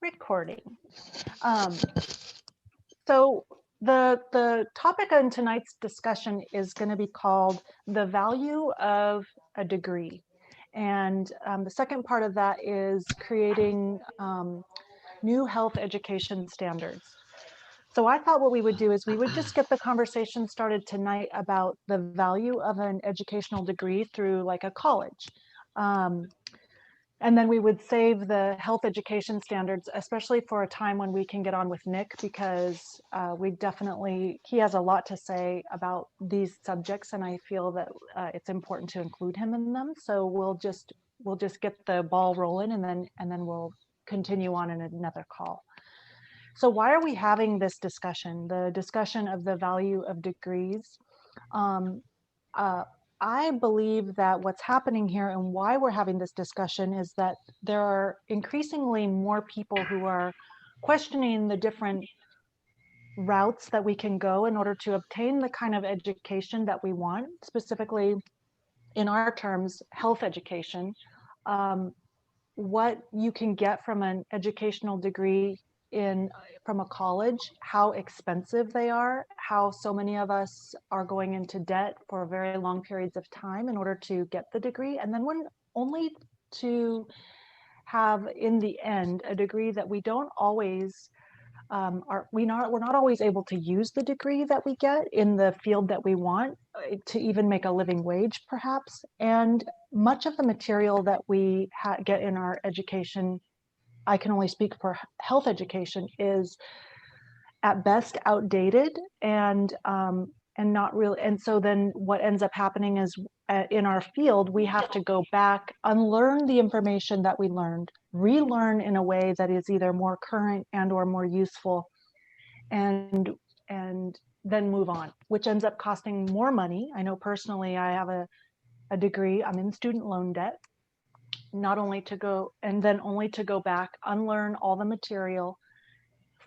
Recording. Um, so the topic on tonight's discussion is going to be called the value of a degree. And the second part of that is creating new health education standards. So I thought what we would do is we would just get the conversation started tonight about the value of an educational degree through like a college. Um, and then we would save the health education standards, especially for a time when we can get on with Nick, because he has a lot to say about these subjects, and I feel that it's important to include him in them. So we'll just get the ball rolling, and then we'll continue on in another call. So why are we having this discussion? The discussion of the value of degrees. Um, uh, I believe that what's happening here and why we're having this discussion is that there are increasingly more people who are questioning the different routes that we can go in order to obtain the kind of education that we want, specifically in our terms, health education. Um, what you can get from an educational degree in from a college, how expensive they are, how so many of us are going into debt for very long periods of time in order to get the degree, and then when only to have in the end a degree that we don't always we're not always able to use the degree that we get in the field that we want to even make a living wage, perhaps. And much of the material that we get in our education, I can only speak for health education, is at best outdated and not really. And so then what ends up happening is in our field, we have to go back, unlearn the information that we learned, relearn in a way that is either more current and or more useful, and and then move on, which ends up costing more money. I know personally I have a degree, I'm in student loan debt, not only to go and then only to go back, unlearn all the material,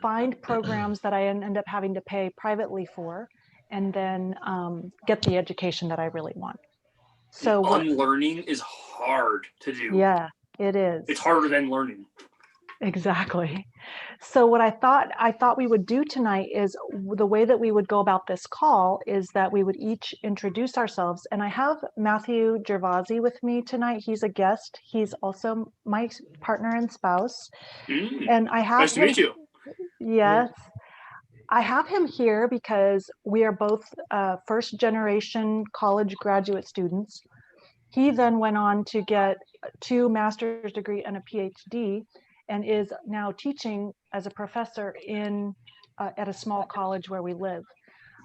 find programs that I end up having to pay privately for, and then get the education that I really want. The So unlearning is hard to do. yeah, it is. It's harder than learning. Exactly. So what I thought we would do tonight is the way that we would go about this call is that we would each introduce ourselves. And I have Matthew Gervasi with me tonight. He's a guest. He's also my partner and spouse. And I have Nice to him. meet you. Yes, I have him here because we are both first generation college graduate students. He then went on to get two master's degree and a PhD, and is now teaching as a professor in at a small college where we live.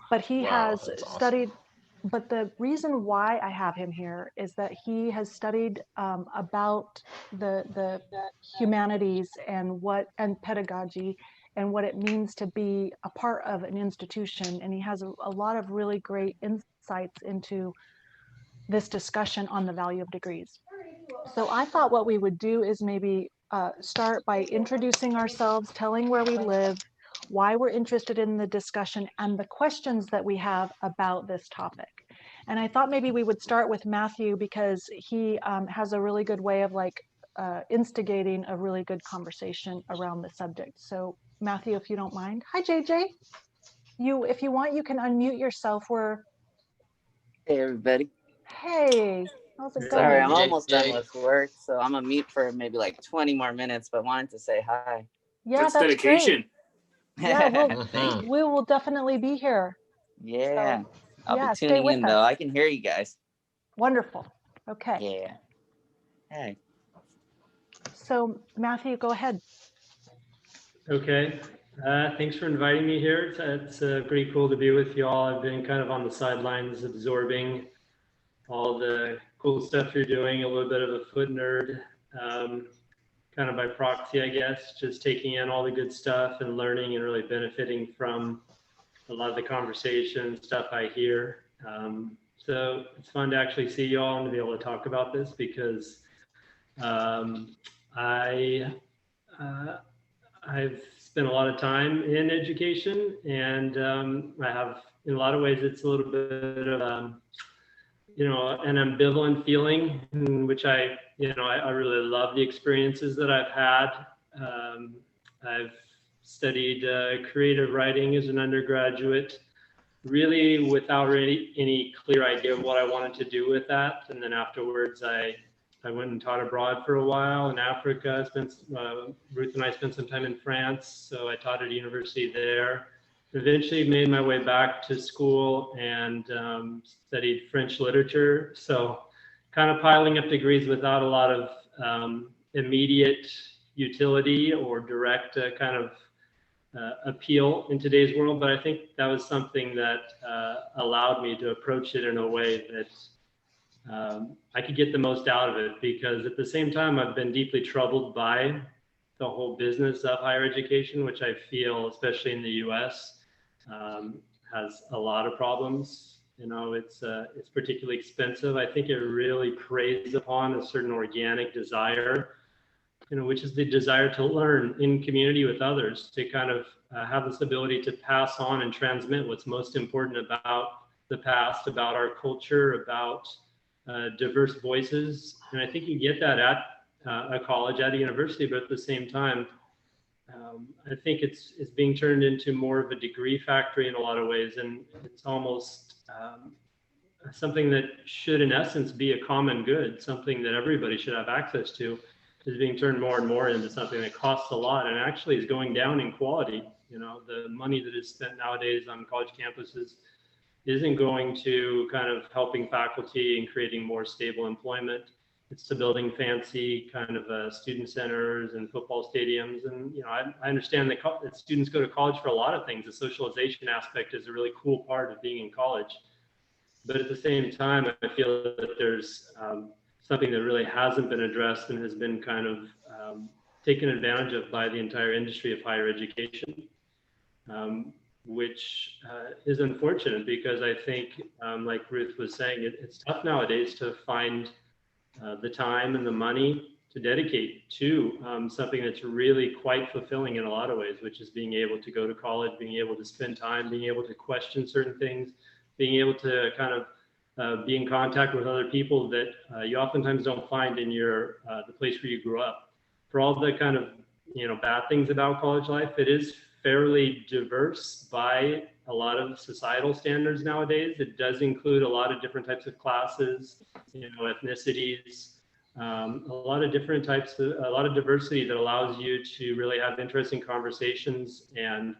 But he has studied. But the reason why I have him here is that he has studied about the humanities and pedagogy and what it means to be a part of an institution, and he has a lot of really great insights into this discussion on the value of degrees. So I thought what we would do is maybe start by introducing ourselves, telling where we live, why we're interested in the discussion, and the questions that we have about this topic. And I thought maybe we would start with Matthew because he has a really good way of instigating a really good conversation around the subject. So Matthew, if you don't mind. Hi, JJ. If you want, you can unmute yourself. Hey everybody. Hey, how's it Sorry, going? I'm almost done with work, so I'm gonna mute for maybe like 20 more minutes, but wanted to say hi. Yeah, That's that's great. dedication. Yeah, Thank you. we will definitely be here. Yeah. So I'll be yeah, stay tuning with in us. though. I can hear you guys. Wonderful. Okay. Yeah. Hey. So Matthew, go ahead. Okay. Thanks for inviting me here. It's pretty cool to be with you all. I've been kind of on the sidelines absorbing all the cool stuff you're doing, a little bit of a foot nerd, kind of by proxy, I guess, just taking in all the good stuff and learning and really benefiting from a lot of the conversation stuff I hear. So it's fun to actually see you all and to be able to talk about this because I I've spent a lot of time in education, and I have, in a lot of ways, it's a little bit of, an ambivalent feeling in which I really love the experiences that I've had I've studied creative writing as an undergraduate, really without really any clear idea of what I wanted to do with that. And then afterwards, I went and taught abroad for a while in Africa. Ruth and I spent some time in France, so I taught at a university there. Eventually made my way back to school and studied French literature. So kind of piling up degrees without a lot of immediate utility or direct kind of appeal in today's world. But I think that was something that allowed me to approach it in a way that I could get the most out of it, because at the same time, I've been deeply troubled by the whole business of higher education, which I feel, especially in the US, has a lot of problems. You know, it's particularly expensive. I think it really preys upon a certain organic desire, you know, which is the desire to learn in community with others, to kind of have this ability to pass on and transmit what's most important about the past, about our culture, about diverse voices. And I think you get that at a college, at a university, but at the same time, I think it's being turned into more of a degree factory in a lot of ways. And it's almost something that should, in essence, be a common good, something that everybody should have access to, is being turned more and more into something that costs a lot and actually is going down in quality. You know, the money that is spent nowadays on college campuses isn't going to kind of helping faculty and creating more stable employment. It's to building fancy kind of student centers and football stadiums. And, you know, I understand that students go to college for a lot of things. The socialization aspect is a really cool part of being in college. But at the same time, I feel that there's something that really hasn't been addressed and has been kind of taken advantage of by the entire industry of higher education, which is unfortunate, because I think, like Ruth was saying, it's tough nowadays to find the time and the money to dedicate to something that's really quite fulfilling in a lot of ways, which is being able to go to college, being able to spend time, being able to question certain things, being able to kind of be in contact with other people that you oftentimes don't find in the place where you grew up. For all the kind of, you know, bad things about college life, it is fairly diverse by a lot of societal standards nowadays. It does include a lot of different types of classes, you know, ethnicities, a lot of different types of, a lot of diversity that allows you to really have interesting conversations and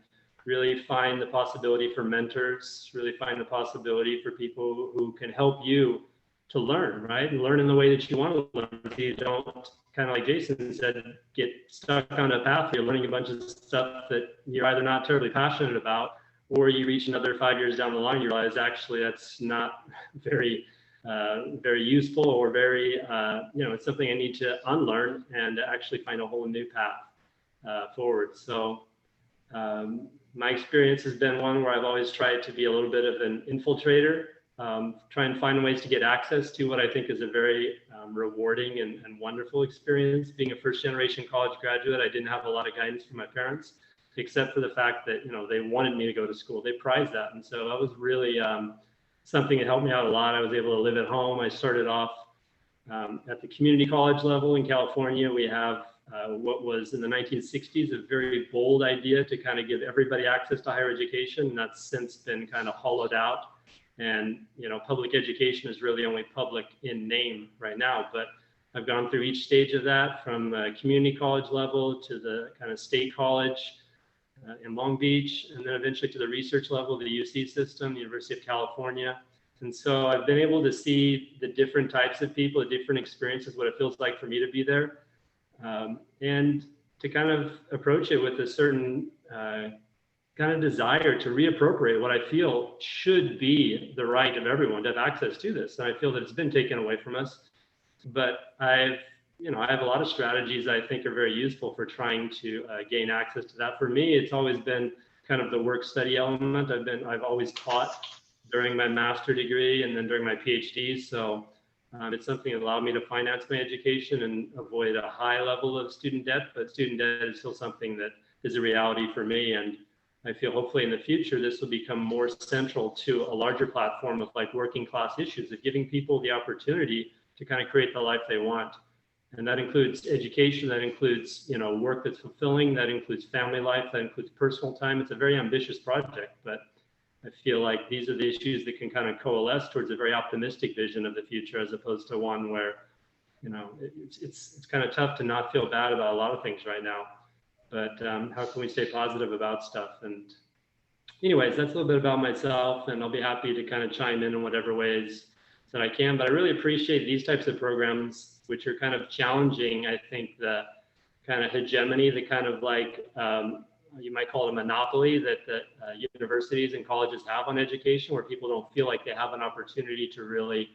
really find the possibility for mentors, really find the possibility for people who can help you to learn, right? And learn in the way that you want to learn. So you don't, kind of like Jason said, get stuck on a path where you're learning a bunch of stuff that you're either not terribly passionate about, or you reach another 5 years down the line, you realize actually that's not very, very useful, or very, you know, it's something I need to unlearn and actually find a whole new path forward. So my experience has been one where I've always tried to be a little bit of an infiltrator, try and find ways to get access to what I think is a very rewarding and wonderful experience. Being a first-generation college graduate, I didn't have a lot of guidance from my parents, except for the fact that, you know, they wanted me to go to school. They prized that. And so that was really something that helped me out a lot. I was able to live at home. I started off at the community college level in California. We have what was in the 1960s a very bold idea to kind of give everybody access to higher education. And that's since been kind of hollowed out. And, you know, public education is really only public in name right now. But I've gone through each stage of that, from community college level to the kind of state college in Long Beach, and then eventually to the research level, the UC system, the University of California. And so I've been able to see the different types of people, the different experiences, what it feels like for me to be there, and to kind of approach it with a certain kind of desire to reappropriate what I feel should be the right of everyone to have access to this. And I feel that it's been taken away from us. But I have a lot of strategies I think are very useful for trying to gain access to that. For me, it's always been kind of the work study element. I've always taught during my master degree and then during my PhD. So it's something that allowed me to finance my education and avoid a high level of student debt. But student debt is still something that is a reality for me. And I feel hopefully in the future, this will become more central to a larger platform of like working class issues, of giving people the opportunity to kind of create the life they want. And that includes education, that includes, work that's fulfilling, that includes family life, that includes personal time. It's a very ambitious project, but I feel like these are the issues that can kind of coalesce towards a very optimistic vision of the future, as opposed to one where, it's kind of tough to not feel bad about a lot of things right now. But how can we stay positive about stuff? And anyways, that's a little bit about myself, and I'll be happy to kind of chime in whatever ways that I can. But I really appreciate these types of programs, which are kind of challenging, I think, the kind of hegemony, the kind of like, you might call it a monopoly that universities and colleges have on education, where people don't feel like they have an opportunity to really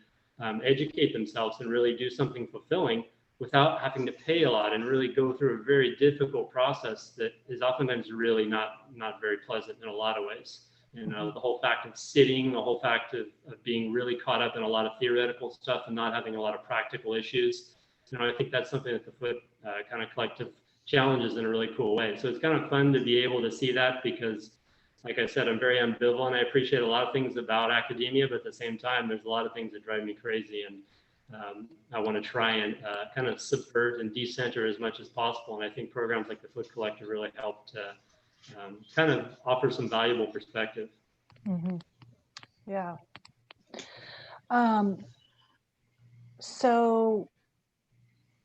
educate themselves and really do something fulfilling without having to pay a lot and really go through a very difficult process that is oftentimes really not very pleasant in a lot of ways. The whole fact of sitting, the whole fact of being really caught up in a lot of theoretical stuff and not having a lot of practical issues. I think that's something that the Foot kind of collective challenges in a really cool way. So it's kind of fun to be able to see that, because like I said, I'm very ambivalent. I appreciate a lot of things about academia, but at the same time, there's a lot of things that drive me crazy. And I want to try and kind of subvert and decenter as much as possible. And I think programs like the Foot Collective really help to kind of offer some valuable perspective. Mm-hmm. Yeah. So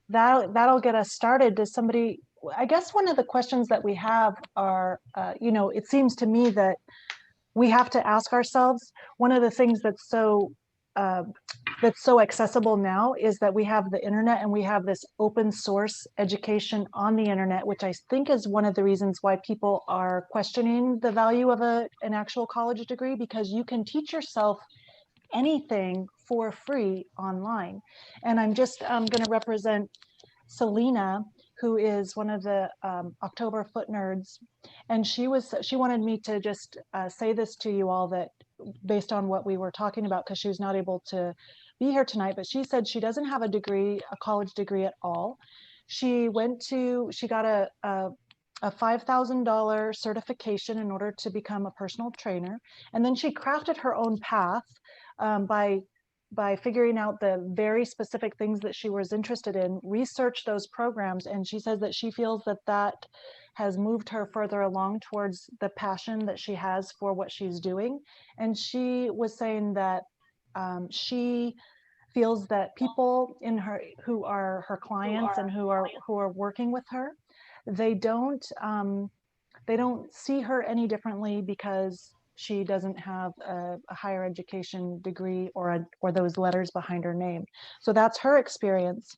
that'll get us started. Does somebody, I guess one of the questions that we have are, it seems to me that we have to ask ourselves, one of the things that's so accessible now is that we have the internet, and we have this open source education on the internet, which I think is one of the reasons why people are questioning the value of an actual college degree, because you can teach yourself anything for free online. And I'm just going to represent Selena, who is one of the October Foot Nerds, and she wanted me to just say this to you all, that based on what we were talking about, because she was not able to be here tonight, but she said she doesn't have a college degree at all. She got a $5,000 certification in order to become a personal trainer, and then she crafted her own path by figuring out the very specific things that she was interested in, researched those programs, and she says that she feels that has moved her further along towards the passion that she has for what she's doing. And she was saying that she feels that people who are her clients and who are working with her, they don't see her any differently because she doesn't have a higher education degree or those letters behind her name. So that's her experience.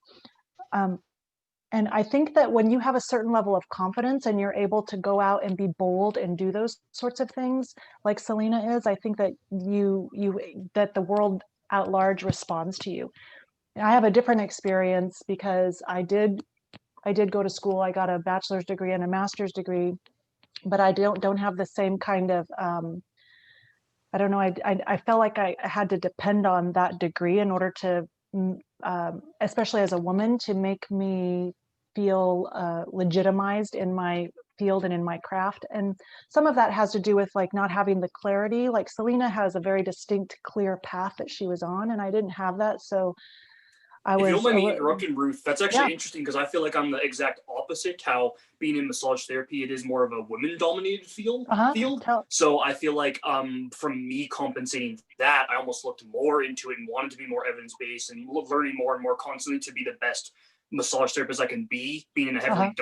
And I think that when you have a certain level of confidence and you're able to go out and be bold and do those sorts of things, like Selena is, I think that that the world at large responds to you. I have a different experience because I did go to school. I got a bachelor's degree and a master's degree, but I don't have the same kind of, I don't know, I felt like I had to depend on that degree in order to, especially as a woman, to make me feel legitimized in my field and in my craft. And some of that has to do with like not having the clarity. Like Selena has a very distinct, clear path that she was on, and I didn't have that. So If you don't mind me interrupting, Ruth, that's actually interesting, because I feel like I'm the exact opposite. How being in massage therapy, it is more of a women-dominated field. So I feel like from me compensating that, I almost looked more into it and wanted to be more evidence-based and learning more and more constantly to be the best massage therapist I can be, being in a heavily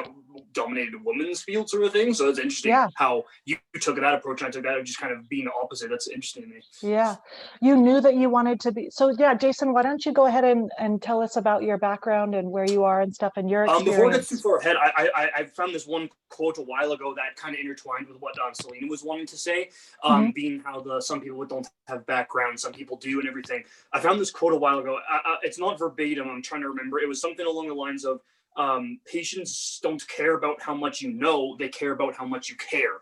dominated women's field sort of thing. So it's interesting how you took that approach and I took that of just kind of being the opposite. That's interesting to me. Yeah, you knew that you wanted to be. So yeah, Jason, why don't you go ahead and tell us about your background and where you are and stuff and your experience. Before I get too far ahead, I found this one quote a while ago that kind of intertwined with what Selena was wanting to say, being how some people don't have background, some people do, and everything. I found this quote a while ago. It's not verbatim. I'm trying to remember. It was something along the lines of, patients don't care about how much you know, they care about how much you care.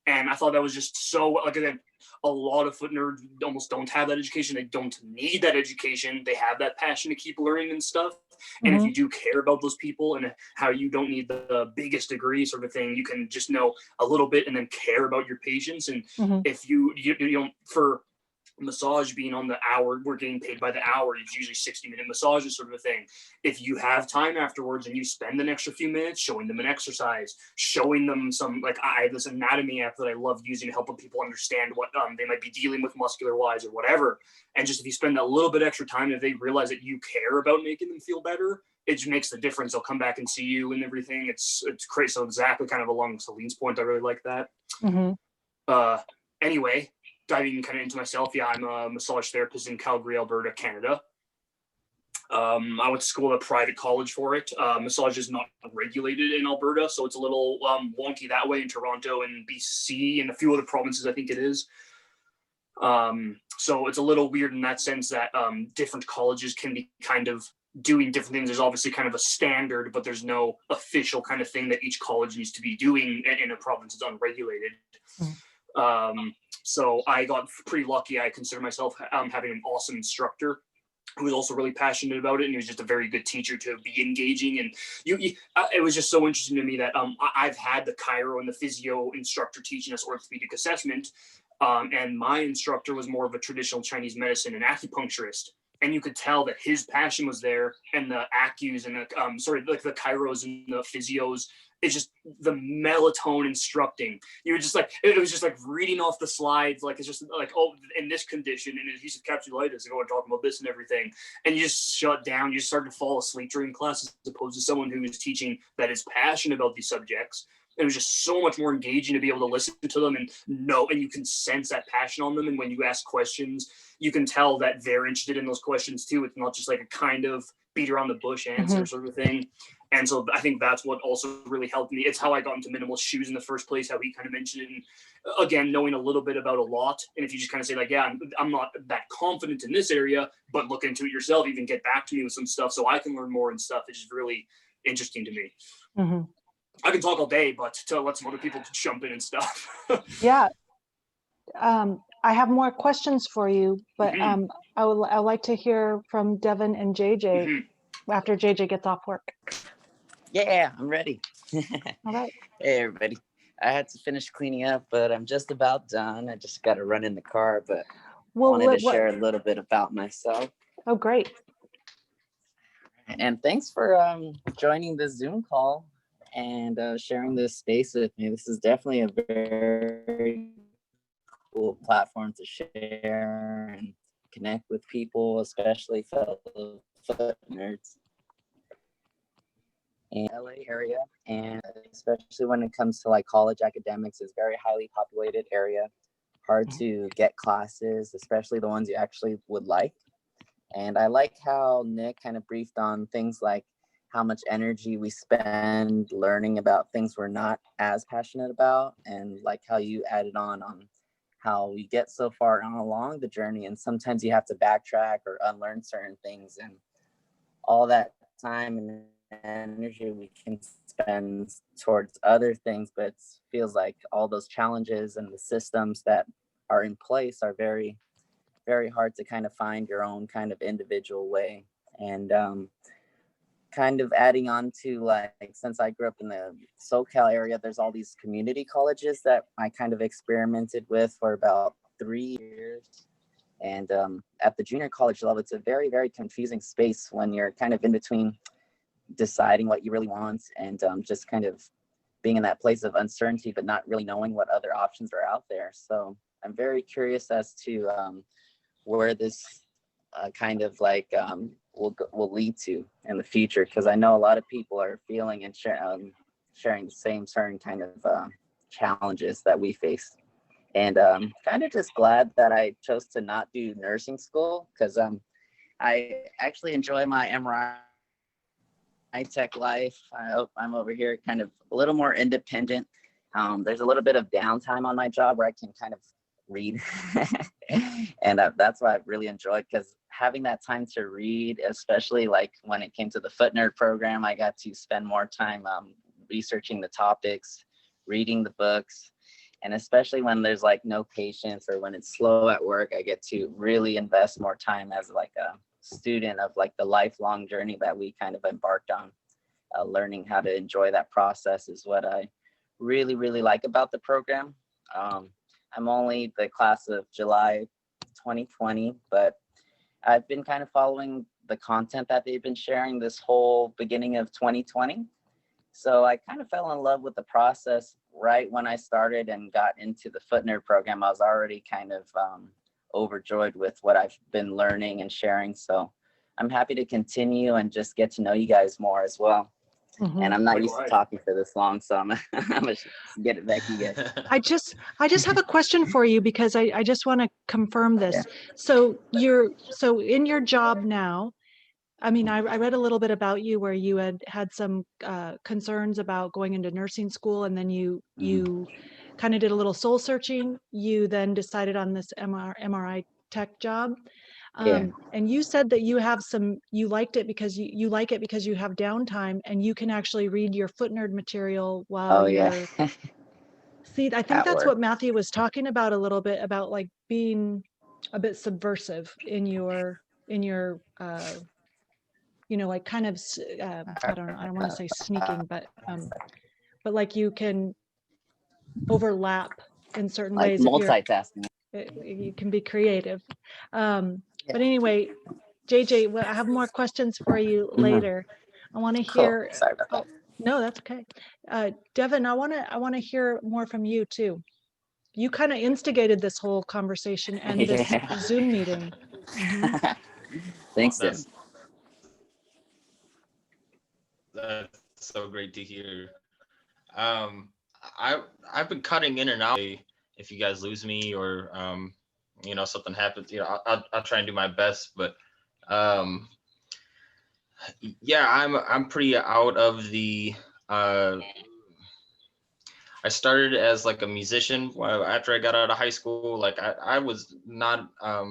And I thought that was just so, like, again, a lot of foot nerds almost don't have that education. They don't need that education. They have that passion to keep learning and stuff. And if you do care about those people and how you don't need the biggest degree sort of thing, you can just know a little bit and then care about your patients. And if you don't, for massage being on the hour, we're getting paid by the hour. It's usually 60-minute massages, sort of a thing. If you have time afterwards and you spend an extra few minutes showing them an exercise, showing them some, like I have this anatomy app that I love using to help people understand what they might be dealing with muscular wise or whatever. And just if you spend a little bit extra time, if they realize that you care about making them feel better, it just makes the difference. They'll come back and see you and everything. It's crazy. So exactly kind of along Celine's point, I really like that. Anyway, diving kind of into myself, yeah, I'm a massage therapist in Calgary, Alberta, Canada. I went to school at a private college for it. Massage is not regulated in Alberta, so it's a little wonky that way. In Toronto and BC and a few other provinces, I think it is. So it's a little weird in that sense that different colleges can be kind of doing different things. There's obviously kind of a standard, but there's no official kind of thing that each college needs to be doing in a province that's unregulated. So I got pretty lucky. I consider myself having an awesome instructor who was also really passionate about it, and he was just a very good teacher to be engaging. And it was just so interesting to me that I've had the chiro and the physio instructor teaching us orthopedic assessment, and my instructor was more of a traditional Chinese medicine and acupuncturist. And you could tell that his passion was there, and the acus and the chiros and the physios. It's just the melatonin instructing. You were just like, it was just like reading off the slides. Like, it's just like, oh, in this condition, in adhesive capsulitis, and talking about this and everything. And you just shut down. You start to fall asleep during class as opposed to someone who is teaching that is passionate about these subjects. It was just so much more engaging to be able to listen to them and know, and you can sense that passion on them. And when you ask questions, you can tell that they're interested in those questions too. It's not just like a kind of beat around the bush answer sort of thing. And so I think that's what also really helped me. It's how I got into minimalist shoes in the first place, how he kind of mentioned it. And again, knowing a little bit about a lot. And if you just kind of say like, yeah, I'm not that confident in this area, but look into it yourself, even get back to me with some stuff so I can learn more and stuff. It's just really interesting to me. I can talk all day, but to let some other people jump in and stuff. Yeah. I have more questions for you, but I would like to hear from Devin and JJ after JJ gets off work. Yeah, I'm ready. All right. Hey, everybody. I had to finish cleaning up, but I'm just about done. I just got to run in the car, but wanted to share a little bit about myself. Oh, great. And thanks for joining the Zoom call and sharing this space with me. This is definitely a very cool platform to share and connect with people, especially fellow foot nerds in the LA area. And especially when it comes to like college academics, is very highly populated area, hard to get classes, especially the ones you actually would like. And I like how Nick kind of briefed on things like how much energy we spend learning about things we're not as passionate about, and like how you added on how we get so far along the journey, and sometimes you have to backtrack or unlearn certain things, and all that time and energy we can spend towards other things, but it feels like all those challenges and the systems that are in place are very, very hard to kind of find your own kind of individual way. And kind of adding on to like, since I grew up in the SoCal area, there's all these community colleges that I kind of experimented with for about 3 years. And at the junior college level, it's a very, very confusing space when you're kind of in between deciding what you really want and just kind of being in that place of uncertainty, but not really knowing what other options are out there. So I'm very curious as to where this kind of like will lead to in the future, because I know a lot of people are feeling and sharing the same certain kind of challenges that we face. And kind of just glad that I chose to not do nursing school, because I actually enjoy my MRI tech life. I'm over here kind of a little more independent. There's a little bit of downtime on my job where I can kind of read. And that's what I really enjoyed, because having that time to read, especially like when it came to the Foot Nerd program, I got to spend more time researching the topics, reading the books. And especially when there's like no patience or when it's slow at work, I get to really invest more time as like a student of like the lifelong journey that we kind of embarked on. Learning how to enjoy that process is what I really, really like about the program. I'm only the class of July 2020, but I've been kind of following the content that they've been sharing this whole beginning of 2020. So I kind of fell in love with the process right when I started and got into the Foot Nerd program. I was already kind of overjoyed with what I've been learning and sharing. So I'm happy to continue and just get to know you guys more as well. Mhm. And I'm not used to Likewise. talking for this long, so I'm gonna get it back to you guys. I just have a question for you because I just want to confirm this. So so in your job now, I mean, I read a little bit about you where you had some concerns about going into nursing school, and then you kind of did a little soul searching. You then decided on this MRI tech job. Yeah. And you said that you liked it because you like it because you have downtime and you can actually read your Foot Nerd material while Oh you're. yeah. See, I think At that's work. what Matthew was talking about a little bit about, like being a bit subversive in your like kind of I don't want to say sneaking, but like you can overlap in certain Like ways if multitasking. you can be creative. Yeah. But anyway, JJ, I have more questions for you later. I want to Cool. hear. Sorry about that. No, that's okay. Devin, I want to hear more from you too. You kind of instigated this whole conversation and this Yeah. Zoom meeting. Mhm. Thanks, That's Tim. that's so great to hear. Um, I've been cutting in and out. If you guys lose me or something happens, I'll try and do my best. But um, yeah, I'm pretty out of the. I started as like a musician after I got out of high school. Like I was not I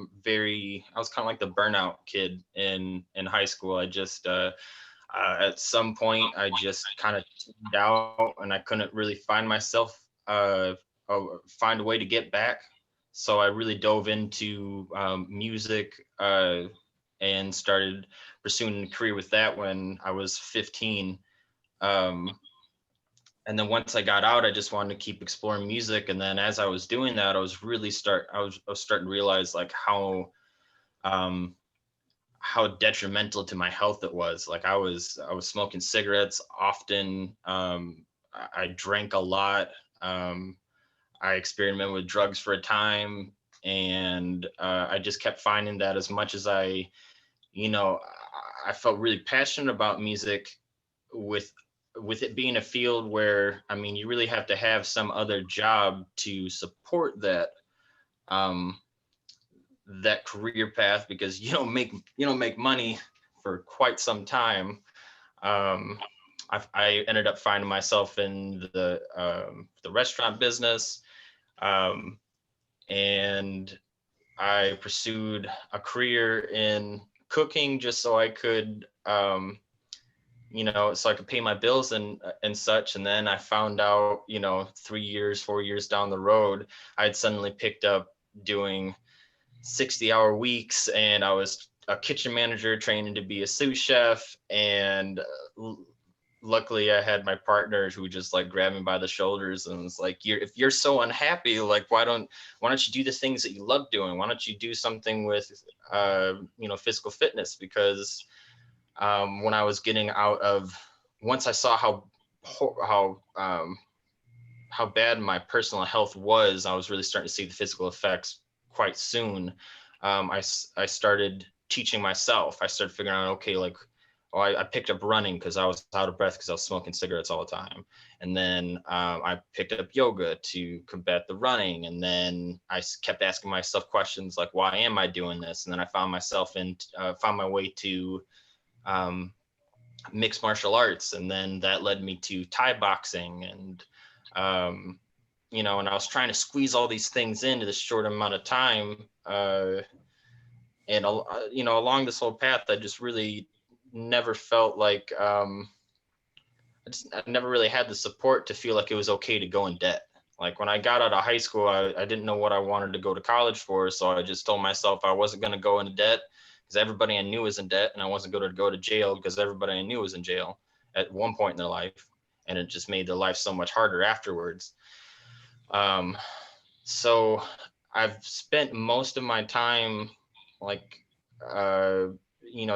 was kind of like the burnout kid in high school. I just at some point I just kind of tuned out and I couldn't really find myself find a way to get back. So I really dove into music and started pursuing a career with that when I was 15. And then once I got out, I just wanted to keep exploring music. And then as I was doing that, I was starting to realize like how detrimental to my health it was. Like I was smoking cigarettes often. I drank a lot. I experimented with drugs for a time, and I just kept finding that as much as I felt really passionate about music, with it being a field where, I mean, you really have to have some other job to support that that career path, because you don't make money for quite some time. I ended up finding myself in the restaurant business, and I pursued a career in cooking just so I could so I could pay my bills and such. And then I found out, 4 years down the road, I had suddenly picked up doing 60-hour weeks, and I was a kitchen manager training to be a sous chef. And luckily I had my partner who just like grabbed me by the shoulders and was like, if you're so unhappy, like, why don't you do the things that you love doing? Why don't you do something with, physical fitness? Because when I was getting out of, once I saw how bad my personal health was, I was really starting to see the physical effects quite soon. I started teaching myself. I started figuring out, okay, like, I picked up running because I was out of breath because I was smoking cigarettes all the time. And then I picked up yoga to combat the running. And then I kept asking myself questions like, why am I doing this? And then I found my way to mixed martial arts, and then that led me to Thai boxing, and and I was trying to squeeze all these things into this short amount of time, and along this whole path, I just really never felt like I never really had the support to feel like it was okay to go in debt. Like when I got out of high school, I didn't know what I wanted to go to college for, so I just told myself I wasn't going to go into debt, because everybody I knew was in debt, and I wasn't going to go to jail because everybody I knew was in jail at one point in their life, and it just made their life so much harder afterwards. So I've spent most of my time like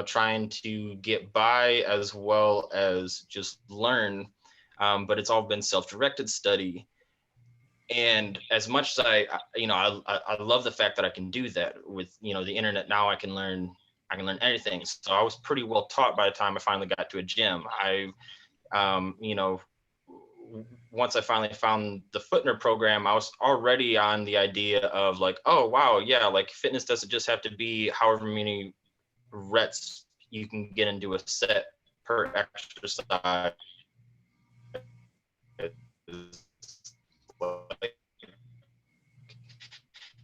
trying to get by as well as just learn, but it's all been self-directed study. And as much as I love the fact that I can do that with the internet. Now I can learn anything. So I was pretty well taught by the time I finally got to a gym. Once I finally found the Footner program, I was already on the idea of like, oh wow, yeah, like fitness doesn't just have to be however many reps you can get into a set per exercise.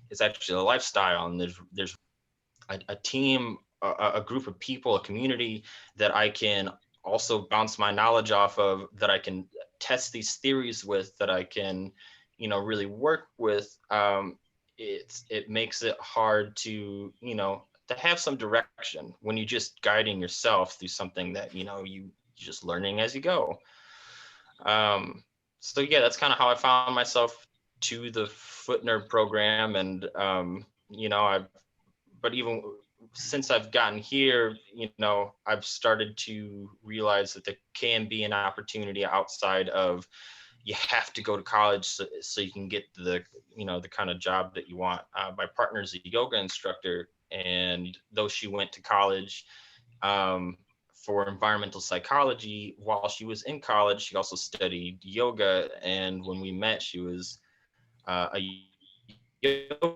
It's actually a lifestyle, and there's a team, a group of people, a community that I can also bounce my knowledge off of, that I can test these theories with, that I can really work with. It makes it hard to to have some direction when you're just guiding yourself through something that you just learning as you go. So yeah, that's kind of how I found myself to the Footner program. And but even since I've gotten here, I've started to realize that there can be an opportunity outside of you have to go to college so you can get the the kind of job that you want. My partner's a yoga instructor, and though she went to college for environmental psychology, while she was in college, she also studied yoga. And when we met, she was a yoga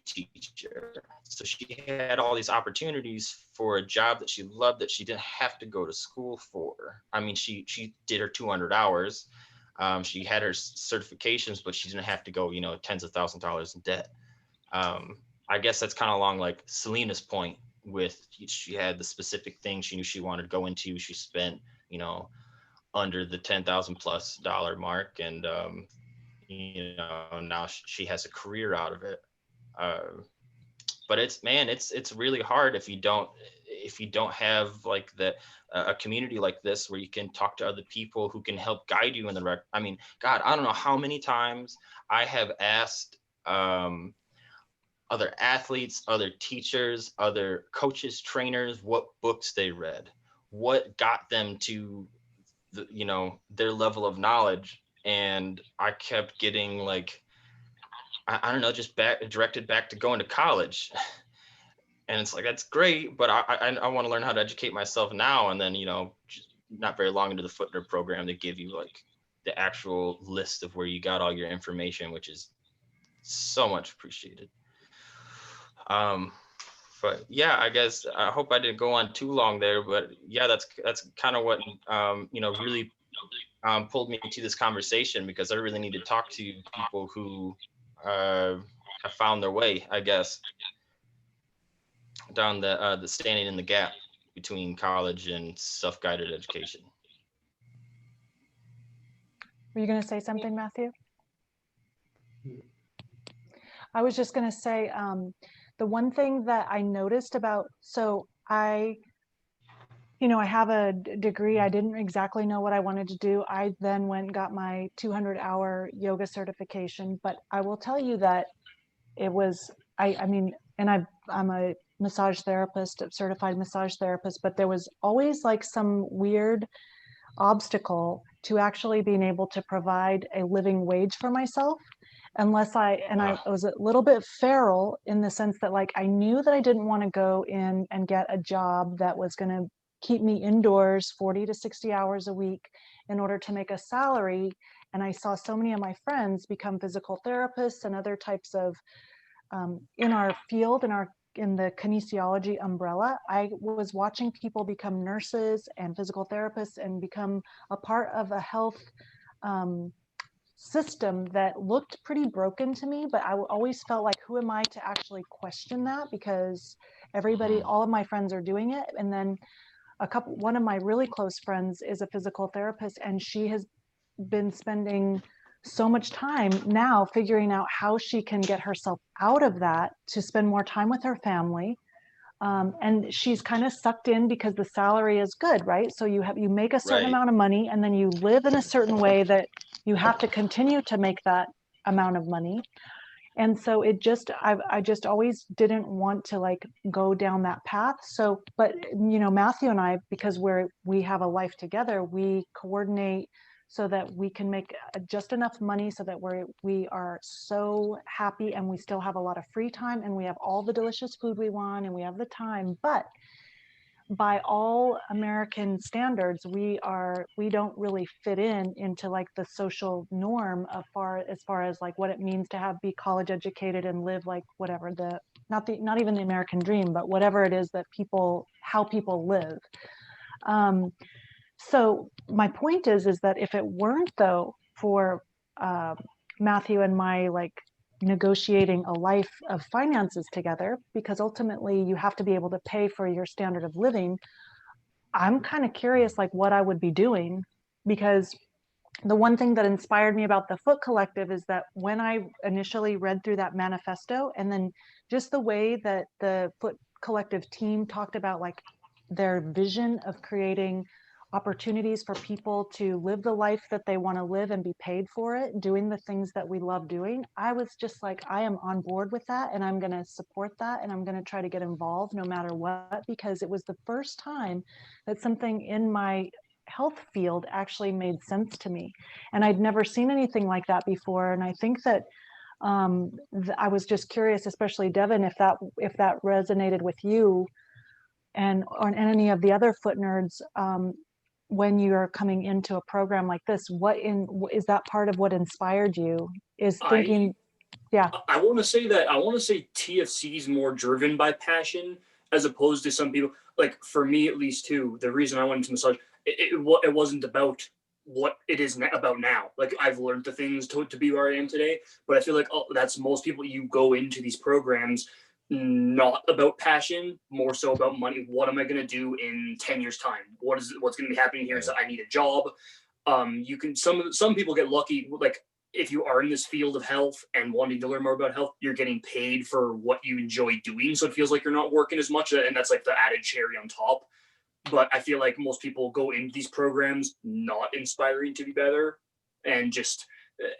teacher. So she had all these opportunities for a job that she loved, that she didn't have to go to school for. I mean, she did her 200 hours. She had her certifications, but she didn't have to go, tens of thousands of dollars in debt. I guess that's kind of along like Selena's point with, she had the specific thing she knew she wanted to go into. She spent, under the $10,000+ mark, and now she has a career out of it. But it's really hard if you don't have like a community like this where you can talk to other people who can help guide you in the right. I mean, God, I don't know how many times I have asked other athletes, other teachers, other coaches, trainers, what books they read, what got them to their level of knowledge. And I kept getting like, I don't know, just directed back to going to college. And it's like, that's great, but I want to learn how to educate myself now. And then, just not very long into the Footner program, they give you like the actual list of where you got all your information, which is so much appreciated. But yeah, I guess I hope I didn't go on too long there, but yeah, that's kind of what really pulled me to this conversation, because I really need to talk to people who have found their way, I guess, down the standing in the gap between college and self-guided education. Were you going to say something, Matthew? I was just going to say, the one thing that I noticed about, so I have a degree. I didn't exactly know what I wanted to do. I then went and got my 200-hour yoga certification. But I will tell you that it was, I'm a massage therapist, a certified massage therapist, but there was always like some weird obstacle to actually being able to provide a living wage for myself, unless I was a little bit feral in the sense that like I knew that I didn't want to go in and get a job that was going to keep me indoors 40 to 60 hours a week in order to make a salary. And I saw so many of my friends become physical therapists and other types of in our field, in the kinesiology umbrella. I was watching people become nurses and physical therapists and become a part of a health system that looked pretty broken to me, but I always felt like, who am I to actually question that? Because all of my friends are doing it. And then one of my really close friends is a physical therapist, and she has been spending so much time now figuring out how she can get herself out of that to spend more time with her family. And she's kind of sucked in because the salary is good, right? So you make a certain amount of money, and then you live in a certain way that you have to continue to make that amount of money. And so it just, I just always didn't want to like go down that path. So, but Matthew and I, because we have a life together, we coordinate so that we can make just enough money so that we are so happy, and we still have a lot of free time, and we have all the delicious food we want, and we have the time. But by all American standards, we don't really fit into like the social norm as far as like what it means to be college educated and live like whatever not even the American dream, but whatever it is that how people live. So my point is that if it weren't though for Matthew and my like negotiating a life of finances together, because ultimately you have to be able to pay for your standard of living, I'm kind of curious like what I would be doing. Because the one thing that inspired me about the Foot Collective is that when I initially read through that manifesto, and then just the way that the Foot Collective team talked about like their vision of creating opportunities for people to live the life that they want to live and be paid for it, doing the things that we love doing, I was just like, I am on board with that, and I'm going to support that, and I'm going to try to get involved no matter what, because it was the first time that something in my health field actually made sense to me. And I'd never seen anything like that before. And I think that I was just curious, especially Devin, if that resonated with you and any of the other foot nerds, when you're coming into a program like this, is that part of what inspired you, is thinking? I want to say TFC is more driven by passion as opposed to some people. Like for me, at least, too, the reason I went into massage, it wasn't about what it is about now. Like I've learned the things to be where I am today, but I feel like that's most people. You go into these programs not about passion, more so about money. What am I going to do in 10 years time? What's going to be happening here is that I need a job. You can, some people get lucky. Like if you are in this field of health and wanting to learn more about health, you're getting paid for what you enjoy doing. So it feels like you're not working as much. And that's like the added cherry on top. But I feel like most people go into these programs not inspiring to be better, and just,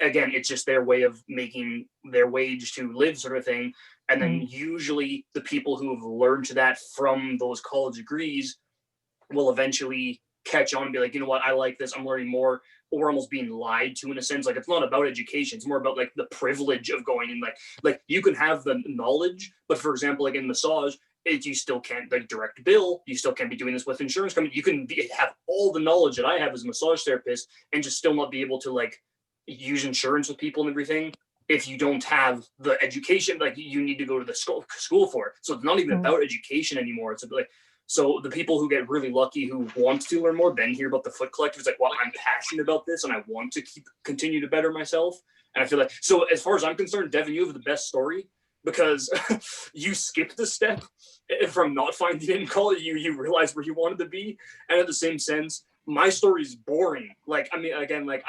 again, it's just their way of making their wage to live, sort of thing. And then usually the people who have learned that from those college degrees will eventually catch on and be like, you know what, I like this, I'm learning more, or almost being lied to in a sense. Like it's not about education, it's more about like the privilege of going in. Like you can have the knowledge, but for example, like in massage, you still can't like direct bill, you still can't be doing this with insurance company. You can have all the knowledge that I have as a massage therapist and just still not be able to like use insurance with people and everything if you don't have the education. Like you need to go to the school for it. So it's not even about education anymore. It's like, so the people who get really lucky, who want to learn more, Ben here about the Foot Collective, it's like, well, I'm passionate about this and I want to continue to better myself. And I feel like, so as far as I'm concerned, Devin, you have the best story, because you skipped the step from not finding it in college. You realized where you wanted to be. And in the same sense, my story is boring. Like, I mean, again, like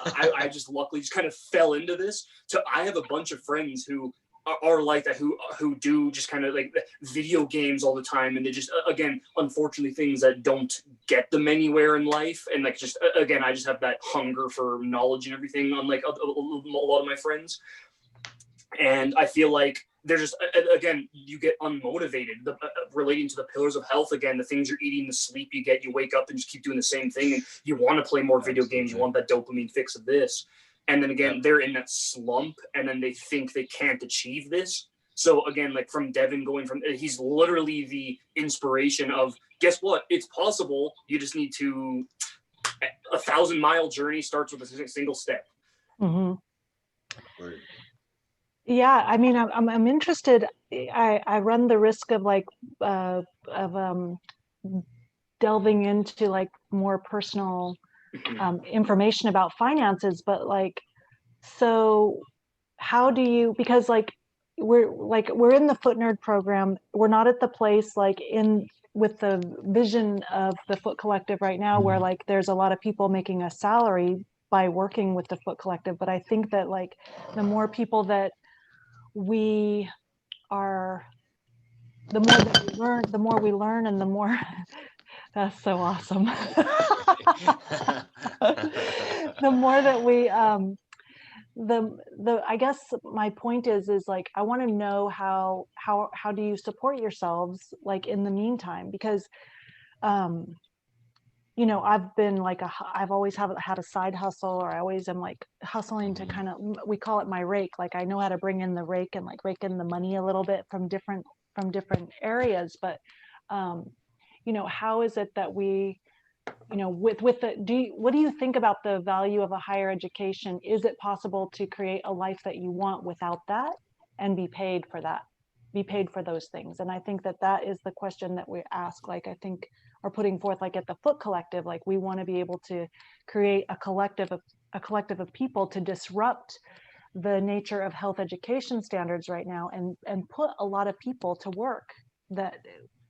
I just luckily just kind of fell into this. So I have a bunch of friends who are like that, who do just kind of like video games all the time. And they just, again, unfortunately, things that don't get them anywhere in life. And like, just, again, I just have that hunger for knowledge and everything, unlike a lot of my friends. And I feel like they're just, again, you get unmotivated. Relating to the pillars of health, again, the things you're eating, the sleep you get, you wake up and just keep doing the same thing, and you want to play more video games, you want that dopamine fix of this. And then again, they're in that slump, and then they think they can't achieve this. So again, like from Devin he's literally the inspiration of, guess what? It's possible. You just need to, 1,000-mile journey starts with a single step. Mm-hmm. Yeah, I mean, I'm interested. I run the risk of like delving into like more personal information about finances, but like, so how do you? Because like we're in the Foot Nerd program. We're not at the place like with the vision of the Foot Collective right now, where like there's a lot of people making a salary by working with the Foot Collective. But I think that like the more people that we are, the more that we learn, and the more that's so awesome. The more that we I guess my point is like, I want to know how do you support yourselves like in the meantime, because you know, I've been like I've always had a side hustle, or I always am like hustling to kind of, we call it my rake. Like I know how to bring in the rake and like rake in the money a little bit from different areas. But you know, how is it that we, you know, with the, what do you think about the value of a higher education? Is it possible to create a life that you want without that and be paid for that, be paid for those things? And I think that that is the question that we ask, like, I think are putting forth, like at the Foot Collective, like we want to be able to create a collective of people to disrupt the nature of health education standards right now, and put a lot of people to work, that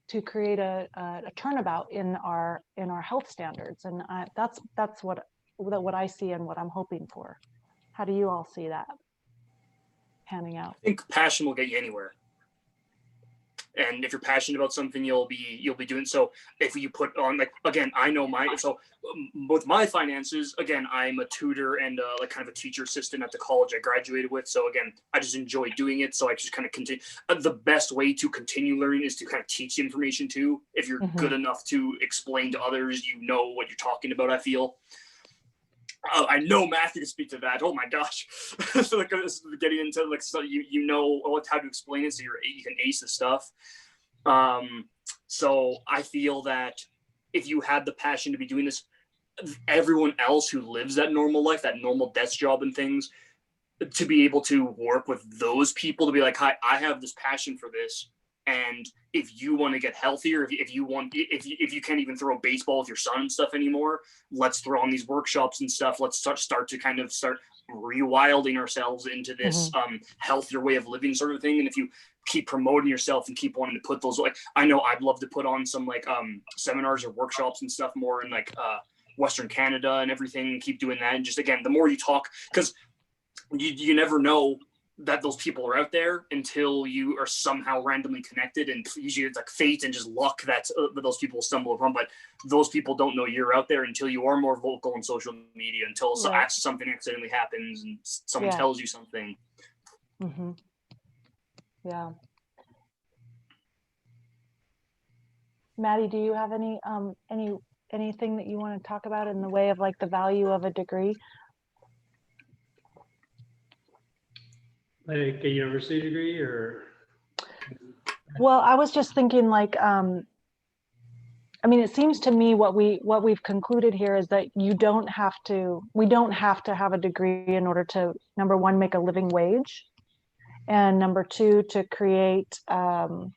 to create a turnabout in our health standards. And that's what I see and what I'm hoping for. How do you all see that panning out? I think passion will get you anywhere. And if you're passionate about something, you'll be doing so. If you put on, like, again, I know with my finances, again, I'm a tutor and like kind of a teacher assistant at the college I graduated with. So again, I just enjoy doing it. So I just kind of continue. The best way to continue learning is to kind of teach information too. If you're good enough to explain to others, you know what you're talking about, I feel. I know Matthew can speak to that. Oh my gosh. So like, getting into like, so you know how to explain it, so you can ace the stuff. So I feel that if you had the passion to be doing this, everyone else who lives that normal life, that normal desk job and things, to be able to work with those people, to be like, hi, I have this passion for this. And if you want to get healthier, if you can't even throw baseball with your son and stuff anymore, let's throw on these workshops and stuff. Let's start rewilding ourselves into this healthier way of living sort of thing. And if you keep promoting yourself and keep wanting to put those, like, I know I'd love to put on some like seminars or workshops and stuff more in like Western Canada and everything, keep doing that. And just, again, the more you talk, because you never know that those people are out there until you are somehow randomly connected, and usually it's like fate and just luck that those people stumble upon. But those people don't know you're out there until you are more vocal on social media, until something accidentally happens and someone tells you something. Yeah. Maddie, do you have anything that you want to talk about in the way of like the value of a degree? Like a university degree, or? Well, I was just thinking, like, I mean, it seems to me what we've concluded here is that we don't have to have a degree in order to, number one, make a living wage, and number two, to create to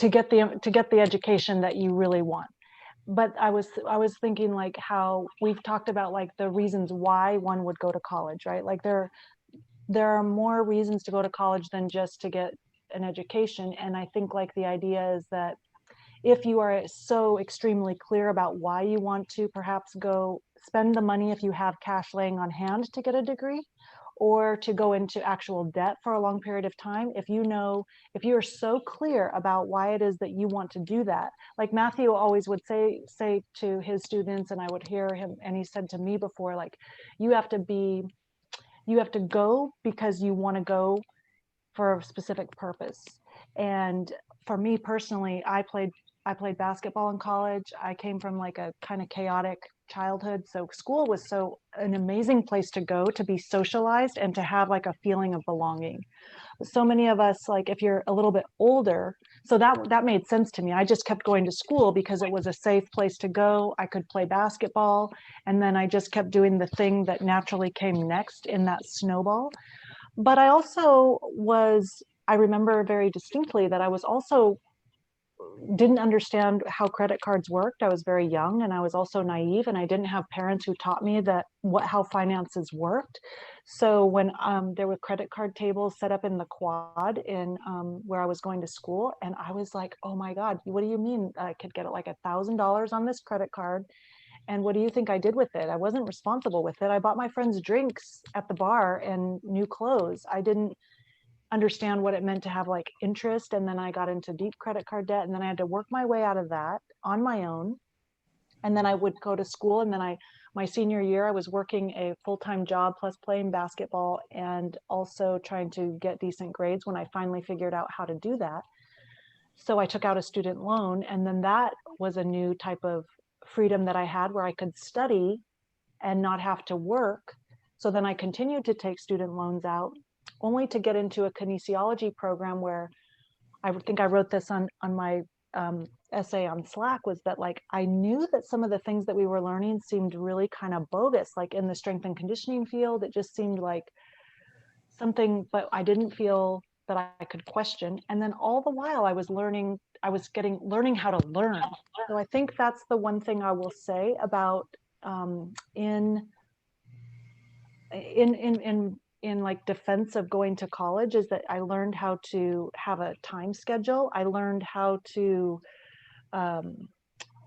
get the education that you really want. But I was thinking, like, how we've talked about like the reasons why one would go to college, right? Like there are more reasons to go to college than just to get an education. And I think like the idea is that if you are so extremely clear about why you want to perhaps go spend the money, if you have cash laying on hand to get a degree, or to go into actual debt for a long period of time, if you are so clear about why it is that you want to do that, like Matthew always would say to his students, and I would hear him, and he said to me before, like, you have to go because you want to go for a specific purpose. And for me personally, I played basketball in college. I came from like a kind of chaotic childhood. So school was an amazing place to go, to be socialized and to have like a feeling of belonging. So many of us, like if you're a little bit older, so that made sense to me. I just kept going to school because it was a safe place to go. I could play basketball. And then I just kept doing the thing that naturally came next in that snowball. But I remember very distinctly that I was also didn't understand how credit cards worked. I was very young, and I was also naive, and I didn't have parents who taught me how finances worked. So when there were credit card tables set up in the quad in where I was going to school, and I was like, oh my God, what do you mean I could get like $1,000 on this credit card? And what do you think I did with it? I wasn't responsible with it. I bought my friends drinks at the bar and new clothes. I didn't understand what it meant to have like interest. And then I got into deep credit card debt, and then I had to work my way out of that on my own. And then I would go to school, and then I my senior year, I was working a full-time job plus playing basketball and also trying to get decent grades when I finally figured out how to do that. So I took out a student loan, and then that was a new type of freedom that I had where I could study and not have to work. So then I continued to take student loans out, only to get into a kinesiology program where I think I wrote this on my essay on Slack, was that like I knew that some of the things that we were learning seemed really kind of bogus, like in the strength and conditioning field. It just seemed like something, but I didn't feel that I could question. And then all the while I was learning how to learn. So I think that's the one thing I will say about in like defense of going to college, is that I learned how to have a time schedule. I learned how to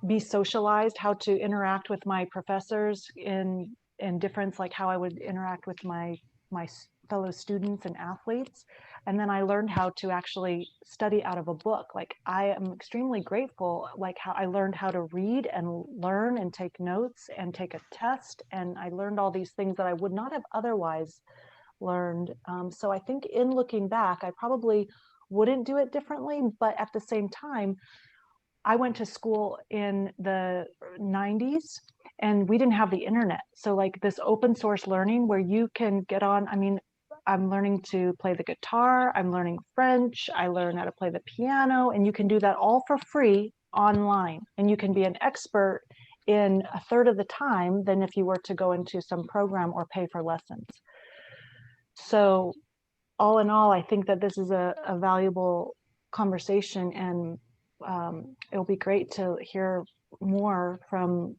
be socialized, how to interact with my professors in difference, like how I would interact with my fellow students and athletes. And then I learned how to actually study out of a book. Like I am extremely grateful, like how I learned how to read and learn and take notes and take a test. And I learned all these things that I would not have otherwise learned. So I think in looking back, I probably wouldn't do it differently, but at the same time, I went to school in the 90s and we didn't have the internet. So like this open source learning where you can get on, I mean, I'm learning to play the guitar, I'm learning French, I learn how to play the piano, and you can do that all for free online. And you can be an expert in a third of the time than if you were to go into some program or pay for lessons. So all in all, I think that this is a valuable conversation, and it'll be great to hear more from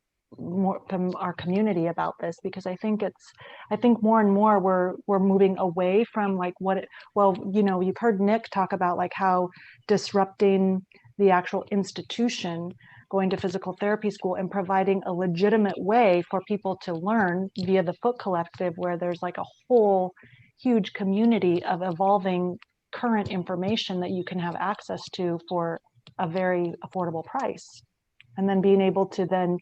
our community about this, because I think more and more we're moving away from like you've heard Nick talk about like how disrupting the actual institution, going to physical therapy school and providing a legitimate way for people to learn via the Foot Collective, where there's like a whole huge community of evolving current information that you can have access to for a very affordable price. And then being able to then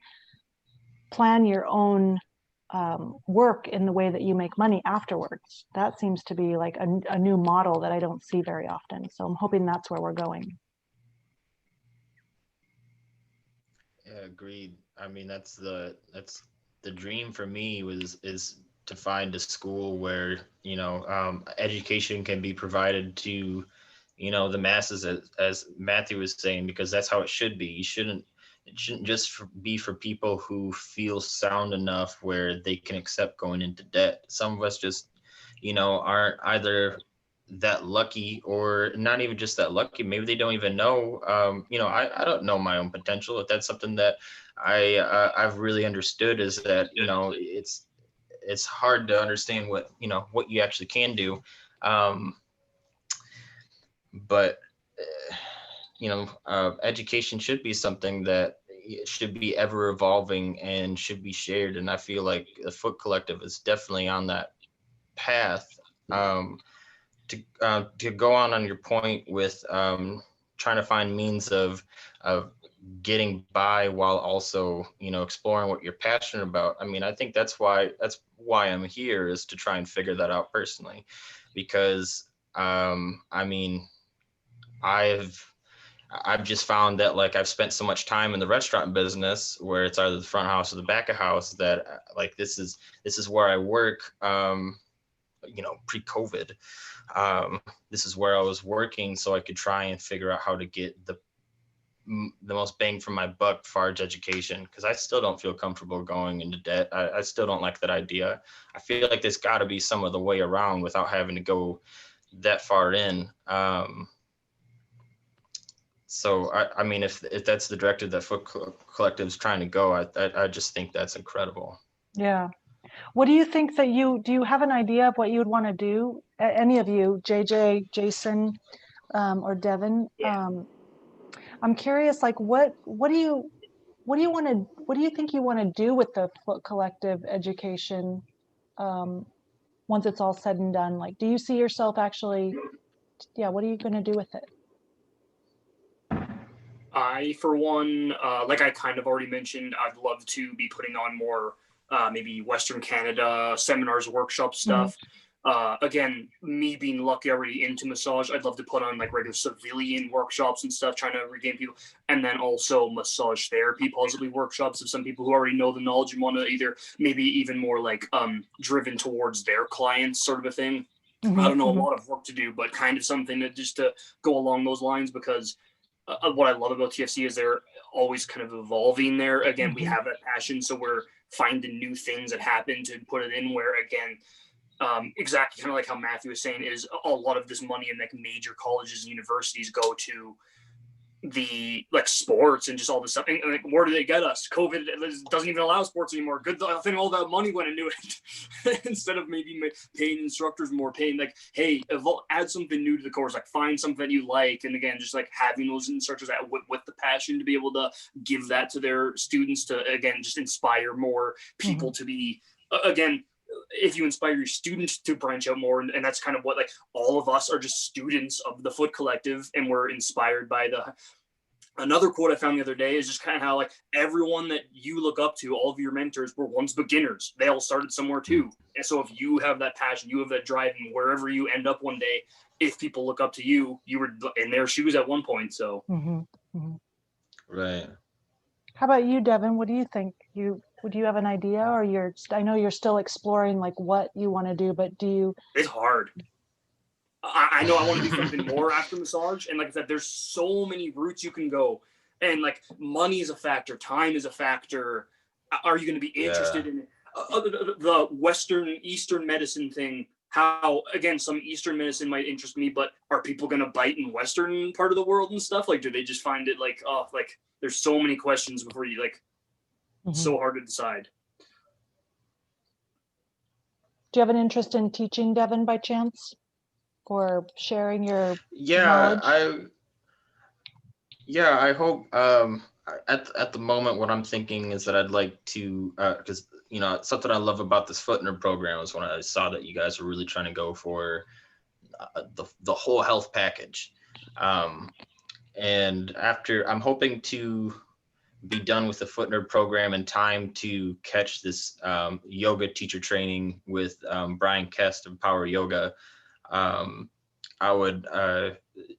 plan your own work in the way that you make money afterwards. That seems to be like a new model that I don't see very often. So I'm hoping that's where we're going. Yeah, agreed. I mean, that's the dream for me is to find a school where, education can be provided to, the masses, as Matthew was saying, because that's how it should be. It shouldn't just be for people who feel sound enough where they can accept going into debt. Some of us just, aren't either that lucky, or not even just that lucky. Maybe they don't even know. I don't know my own potential. If that's something that I've really understood, is that it's hard to understand what you actually can do, but education should be something that should be ever evolving and should be shared. And I feel like the Foot Collective is definitely on that path. To go on your point with trying to find means of getting by while also exploring what you're passionate about. I mean, I think that's why I'm here, is to try and figure that out personally, because I mean, I've just found that like I've spent so much time in the restaurant business, where it's either the front of house or the back of house, that like this is where I work. Pre-COVID, this is where I was working, so I could try and figure out how to get the most bang for my buck as far as education, because I still don't feel comfortable going into debt. I still don't like that idea. I feel like there's got to be some other way around without having to go that far in. So I mean, if that's the direction that Foot Collective is trying to go, I just think that's incredible. Yeah. What do you think that do you have an idea of what you would want to do? Any of you, JJ, Jason, or Devin? Yeah. I'm curious, like what do you think you want to do with the Foot Collective education once it's all said and done? Like, do you see yourself actually, what are you going to do with it? I, for one, like I kind of already mentioned, I'd love to be putting on more maybe Western Canada seminars, workshop stuff. Again, me being lucky already into massage, I'd love to put on like regular civilian workshops and stuff, trying to regain people, and then also massage therapy, possibly workshops of some people who already know the knowledge and want to either maybe even more like driven towards their clients, sort of a thing. I don't know, a lot of work to do, but kind of something that just to go along those lines, because what I love about TFC is they're always kind of evolving there. Again, we have that passion, so we're finding new things that happen to put it in where, again, exactly kind of like how Matthew was saying, is a lot of this money in like major colleges and universities go to the like sports and just all this stuff. And like, where do they get us? COVID doesn't even allow sports anymore. Good thing all that money went into it instead of maybe paying instructors more, paying like, hey, add something new to the course, like find something you like. And again, just like having those instructors that with the passion to be able to give that to their students to, again, just inspire more people to be, again, if you inspire your students to branch out more, and that's kind of what, like, all of us are just students of the Foot Collective, and we're inspired by another quote I found the other day is just kind of how, like, everyone that you look up to, all of your mentors were once beginners. They all started somewhere too. And so if you have that passion, you have that drive, and wherever you end up one day, if people look up to you, you were in their shoes at one point. So Right. How about you, Devin? What do you think? Would you have an idea, or I know you're still exploring like what you want to do, but do you? It's hard. I know I want to do something more after massage. And like I said, there's so many routes you can go. And like money is a factor, time is a factor. Are you going to be interested in the Western Eastern medicine thing? How, again, some Eastern medicine might interest me, but are people going to bite in Western part of the world and stuff? Like, do they just find it like, oh, like there's so many questions before you like, so hard to decide. Do you have an interest in teaching, Devin, by chance, or sharing your knowledge? I hope at the moment what I'm thinking is that I'd like to, because something I love about this Foot Nerd program is when I saw that you guys were really trying to go for the whole health package, and after I'm hoping to be done with the Foot Nerd program in time to catch this yoga teacher training with Brian Kest of Power Yoga. I would,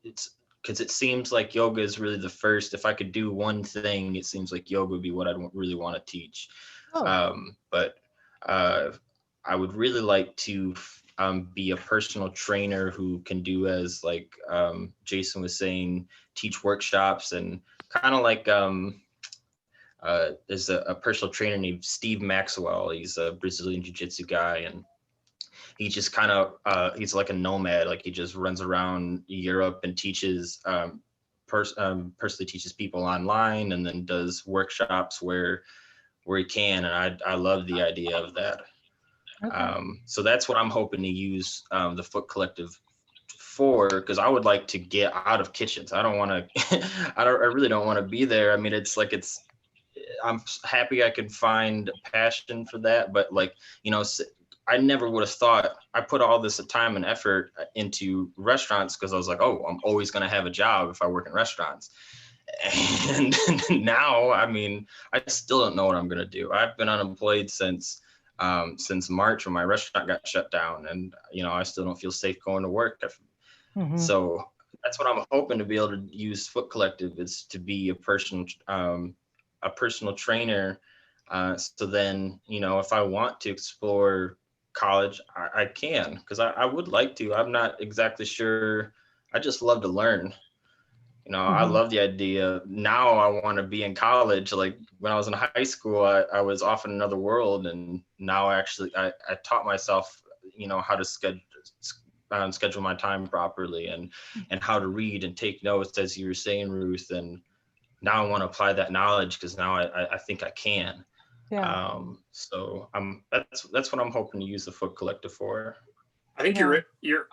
it's because it seems like yoga is really the first. If I could do one thing, it seems like yoga would be what I'd really want to teach. But I would really like to be a personal trainer who can do, as like Jason was saying, teach workshops, and kind of like there's a personal trainer named Steve Maxwell. He's a Brazilian jiu-jitsu guy, and he just kind of he's like a nomad. Like he just runs around Europe and teaches personally teaches people online, and then does workshops where he can. And I love the idea of that. So that's what I'm hoping to use the Foot Collective for, because I would like to get out of kitchens. I don't want to I really don't want to be there. I mean, I'm happy I could find a passion for that, but like, I never would have thought. I put all this time and effort into restaurants because I was like, oh, I'm always going to have a job if I work in restaurants. And now, I mean, I still don't know what I'm going to do. I've been unemployed since March when my restaurant got shut down, and I still don't feel safe going to work. So that's what I'm hoping to be able to use Foot Collective, is to be a personal trainer. So then, if I want to explore college, I can, because I would like to. I'm not exactly sure. I just love to learn. I love the idea. Now I want to be in college. Like when I was in high school, I was off in another world, and now I taught myself, how to schedule my time properly, and how to read and take notes, as you were saying, Ruth. And now I want to apply that knowledge, because now I think I can. So that's what I'm hoping to use the Foot Collective for. I think Yeah.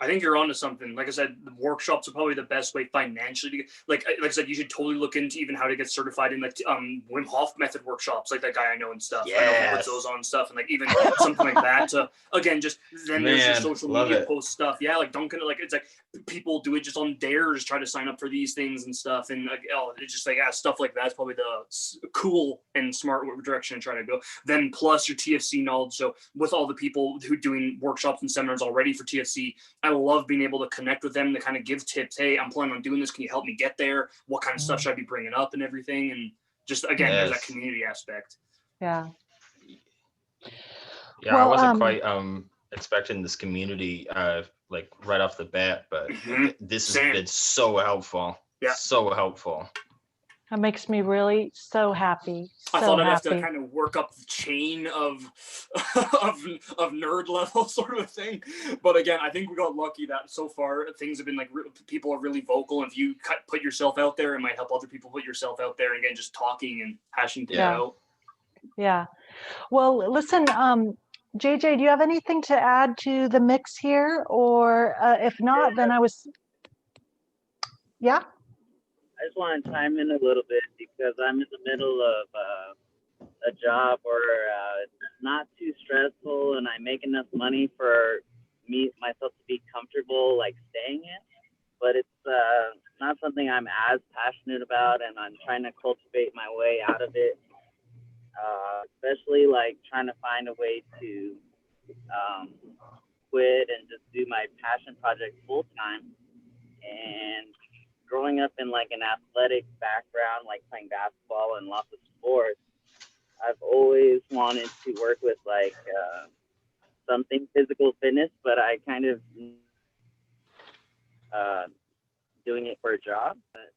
I think you're onto something. Like I said, the workshops are probably the best way financially to get, like I said, you should totally look into even how to get certified in like Wim Hof method workshops, like that guy I know and stuff. I know he puts Yes. those on and stuff, and like even something like that. To again, just then there's your Man, social love media it. post stuff. Yeah, like Duncan, like it's like people do it just on dares, try to sign up for these things and stuff, and like it's just like stuff like that's probably the cool and smart direction to try to go. Then plus your TFC knowledge. So with all the people who doing workshops and seminars already for TFC, I love being able to connect with them to kind of give tips. Hey, I'm planning on doing this. Can you help me get there? What kind of stuff should I be bringing up and everything? And just again, there's that Yes. community aspect. Yeah. Yeah, I Well, wasn't quite expecting this community like right off the bat, but Mhm. this has Same. been so helpful. Yeah. So helpful. That makes me really so happy. I So thought I'd have happy. to kind of work up the chain of of nerd level sort of thing, but again, I think we got lucky that so far things have been like people are really vocal. And if you put yourself out there, it might help other people put yourself out there. And again, just talking and hashing things Yeah. out. Yeah. Well, listen, JJ, do you have anything to add to the mix here? Or if not, then yeah. I just want to chime in a little bit because I'm in the middle of a job where it's not too stressful and I make enough money for myself to be comfortable like staying in, but it's not something I'm as passionate about, and I'm trying to cultivate my way out of it. Especially like trying to find a way to quit and just do my passion project full time. And growing up in like an athletic background, like playing basketball and lots of sports, I've always wanted to work with like something physical fitness, but I kind of doing it for a job. But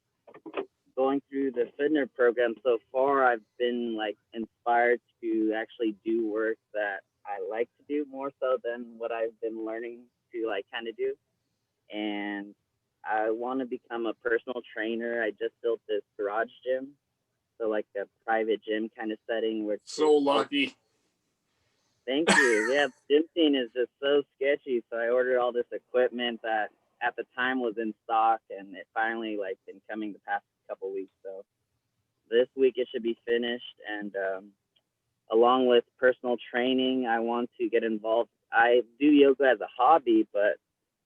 going through the Fitner program so far, I've been like inspired to actually do work that I like to do more so than what I've been learning to like kind of do. And I want to become a personal trainer. I just built this garage gym, so like a private gym kind of setting where. So lucky. Thank you. Yeah, the gym scene is just so sketchy. So I ordered all this equipment that at the time was in stock, and it finally like been coming the past couple weeks. So this week it should be finished. And along with personal training, I want to get involved. I do yoga as a hobby, but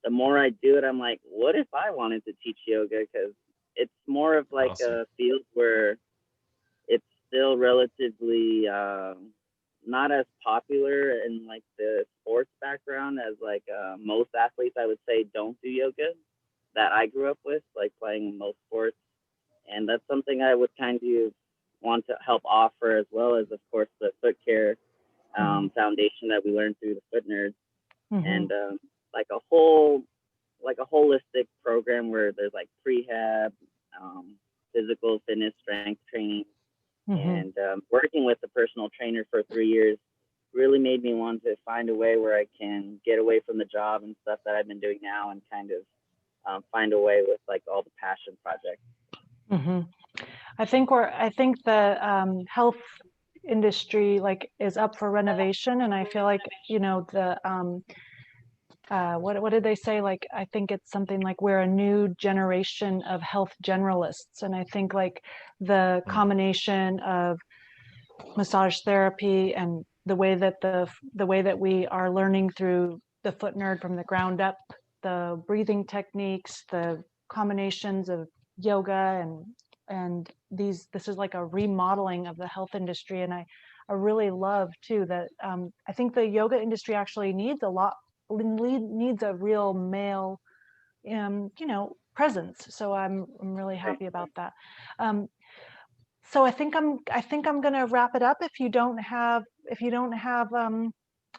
the more I do it, I'm like, what if I wanted to teach yoga? Because it's more of like Awesome. a field where it's still relatively not as popular in like the sports background as like most athletes, I would say, don't do yoga that I grew up with, like playing most sports. And that's something I would kind of want to help offer, as well as, of course, the foot care foundation that we learned through the Foot Nerds. Mhm. And like a holistic program where there's like prehab, physical fitness, strength training, Mhm. and working with a personal trainer for 3 years really made me want to find a way where I can get away from the job and stuff that I've been doing now, and kind of find a way with like all the passion projects. Mhm. I think the health industry like is up for renovation, and I feel like the what did they say? Like, I think it's something like we're a new generation of health generalists, and I think like the combination of massage therapy and the way that we are learning through the Foot Nerd from the ground up, the breathing techniques, the combinations of yoga and this is like a remodeling of the health industry. And I really love too that I think the yoga industry actually needs a real male presence. So I'm really happy about that. So I think I'm going to wrap it up. If you don't have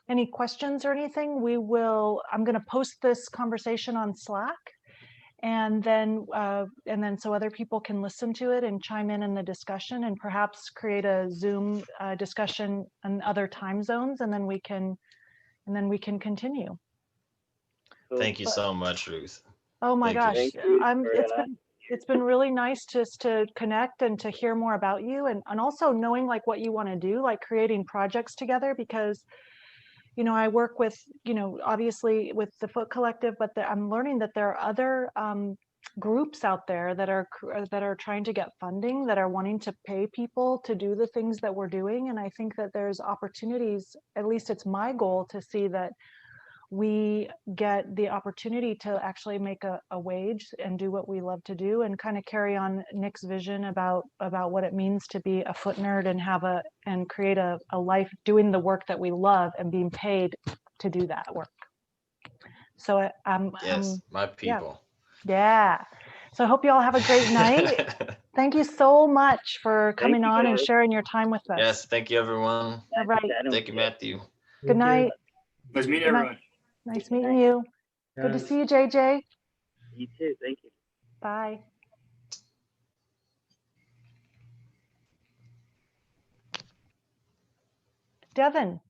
any questions or anything, I'm going to post this conversation on Slack, and then so other people can listen to it and chime in the discussion, and perhaps create a Zoom discussion in other time zones, and then we can continue. Cool. Thank you so much, Ruth. Oh my Thank you. gosh, Thank you it's been really nice just to connect and to hear more about you, and also knowing like what you want to do, like creating projects together, because you know, I work with, you know, obviously with the Foot Collective, but I'm learning that there are other groups out there that are trying to get funding, that are wanting to pay people to do the things that we're doing. And I think that there's opportunities, at least it's my goal, to see that we get the opportunity to actually make a wage and do what we love to do, and kind of carry on Nick's vision about what it means to be a foot nerd and create a life doing the work that we love and being paid to do that work. So Yes, my yeah. people. Yeah. So I hope you all have a great night. Thank you so much for coming you, on and guys. sharing your time with us. Yes, thank you, everyone. All right. Thank you, Matthew. Good night. Nice meeting Good night. everyone. Nice meeting you. Good to Yes. see you, JJ. You too. Thank you. Bye. Devin.